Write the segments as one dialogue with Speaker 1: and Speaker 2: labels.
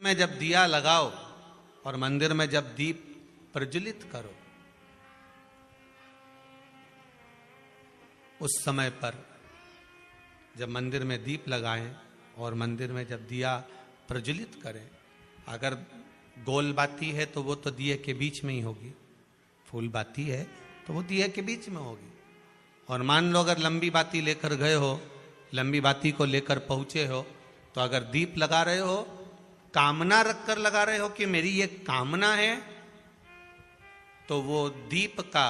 Speaker 1: में जब दिया लगाओ और मंदिर में जब दीप प्रज्वलित करो, उस समय पर जब मंदिर में दीप लगाएं और मंदिर में जब दिया प्रज्वलित करें, अगर गोल बाती है तो वो तो दिए के बीच में ही होगी, फूल बाती है तो वो दिए के बीच में होगी। और मान लो अगर लंबी बाती लेकर गए हो, लंबी बाती को लेकर पहुंचे हो, तो अगर दीप लगा रहे हो, कामना रखकर लगा रहे हो कि मेरी ये कामना है, तो वो दीप का,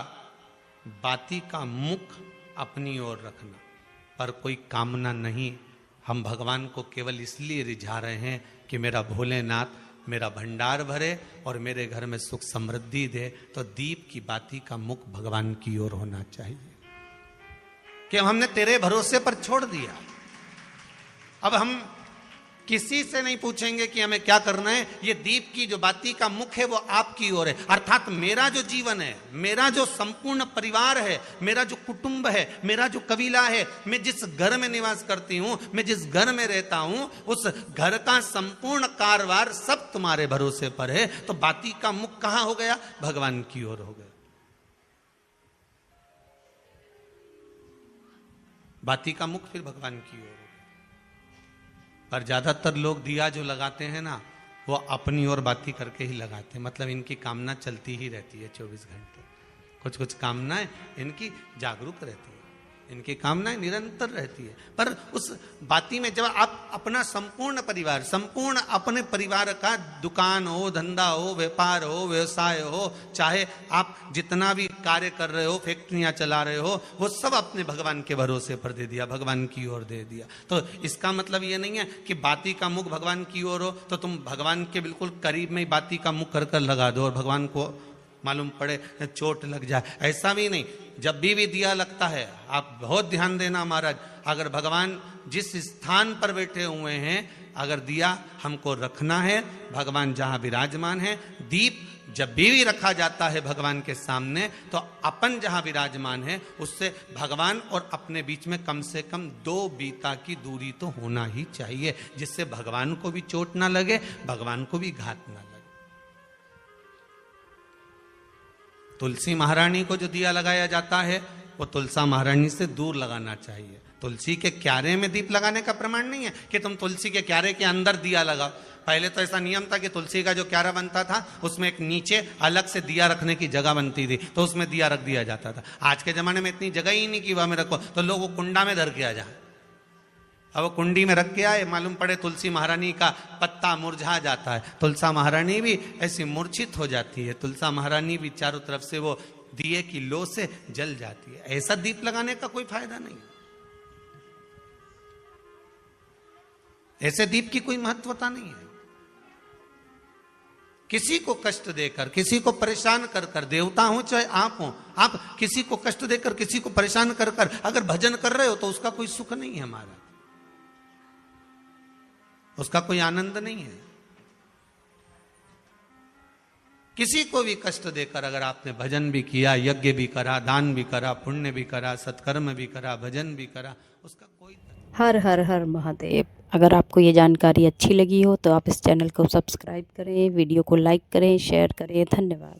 Speaker 1: बाती का मुख अपनी ओर रखना, पर कोई कामना नहीं। हम भगवान को केवल इसलिए रिझा रहे हैं कि मेरा भोलेनाथ मेरा भंडार भरे और मेरे घर में सुख समृद्धि दे। तो दीप की बाती का मुख भगवान की ओर होना चाहिए कि हमने तेरे भरोसे पर छोड़ दिया। अब हम किसी से नहीं पूछेंगे कि हमें क्या करना है, ये दीप की जो बाती का मुख है वो आपकी ओर है। अर्थात मेरा जो जीवन है, मेरा जो संपूर्ण परिवार है, मेरा जो कुटुंब है, मेरा जो कबीला है, मैं जिस घर में निवास करती हूं, मैं जिस घर में रहता हूं, उस घर का संपूर्ण कारभार सब तुम्हारे भरोसे पर है। तो बाती का मुख कहां हो गया? भगवान की ओर हो गया। बाती का मुख फिर भगवान की ओर। पर ज्यादातर लोग दिया जो लगाते हैं ना, वो अपनी ओर बाती करके ही लगाते हैं। मतलब इनकी कामना चलती ही रहती है 24 घंटे। कुछ कुछ कामनाएं इनकी जागरूक रहती है, इनकी कामनाएं निरंतर रहती है। पर उस बाती में जब आप अपना संपूर्ण परिवार, संपूर्ण अपने परिवार का, दुकान हो, धंधा हो, व्यापार हो, व्यवसाय हो, चाहे आप जितना भी कार्य कर रहे हो, फैक्ट्रियां चला रहे हो, वो सब अपने भगवान के भरोसे पर दे दिया, भगवान की ओर दे दिया। तो इसका मतलब ये नहीं है कि बाती का मुख भगवान की ओर हो तो तुम भगवान के बिल्कुल करीब में ही बाती का मुख कर कर लगा दो और भगवान को मालूम पड़े चोट लग जाए, ऐसा भी नहीं। जब भी दिया लगता है, आप बहुत ध्यान देना महाराज, अगर भगवान जिस स्थान पर बैठे हुए हैं, अगर दिया हमको रखना है, भगवान जहां विराजमान है, दीप जब भी रखा जाता है भगवान के सामने, तो अपन जहां विराजमान है उससे भगवान और अपने बीच में कम से कम 2 बीता की दूरी तो होना ही चाहिए, जिससे भगवान को भी चोट ना लगे, भगवान को भी घात ना लगे। तुलसी महारानी को जो दिया लगाया जाता है वो तुलसा महारानी से दूर लगाना चाहिए। तुलसी के क्यारे में दीप लगाने का प्रमाण नहीं है कि तुम तुलसी के क्यारे के अंदर दिया लगाओ। पहले तो ऐसा नियम था कि तुलसी का जो क्यारा बनता था उसमें एक नीचे अलग से दिया रखने की जगह बनती थी, तो उसमें दिया रख दिया जाता था। आज के जमाने में इतनी जगह ही नहीं कि वह में रखो, तो लोग वो कुंडा में धर के आ जाए। अब वो कुंडी में रख के आए, मालूम पड़े तुलसी महारानी का पत्ता मुरझा जाता है, तुलसा महारानी भी ऐसी मूर्छित हो जाती है, तुलसा महारानी भी चारों तरफ से वो दिए की लो से जल जाती है। ऐसा दीप लगाने का कोई फायदा नहीं, ऐसे दीप की कोई महत्वता नहीं है। किसी को कष्ट देकर, किसी को परेशान कर कर, देवता हो चाहे आप हो, आप किसी को कष्ट देकर, किसी को परेशान कर कर अगर भजन कर रहे हो तो उसका कोई सुख नहीं है हमारा, उसका कोई आनंद नहीं है। किसी को भी कष्ट देकर अगर आपने भजन भी किया, यज्ञ भी करा, दान भी करा, पुण्य भी करा, सत्कर्म भी करा, भजन भी करा, उसका कोई।
Speaker 2: हर हर हर महादेव। अगर आपको ये जानकारी अच्छी लगी हो तो आप इस चैनल को सब्सक्राइब करें, वीडियो को लाइक करें, शेयर करें। धन्यवाद।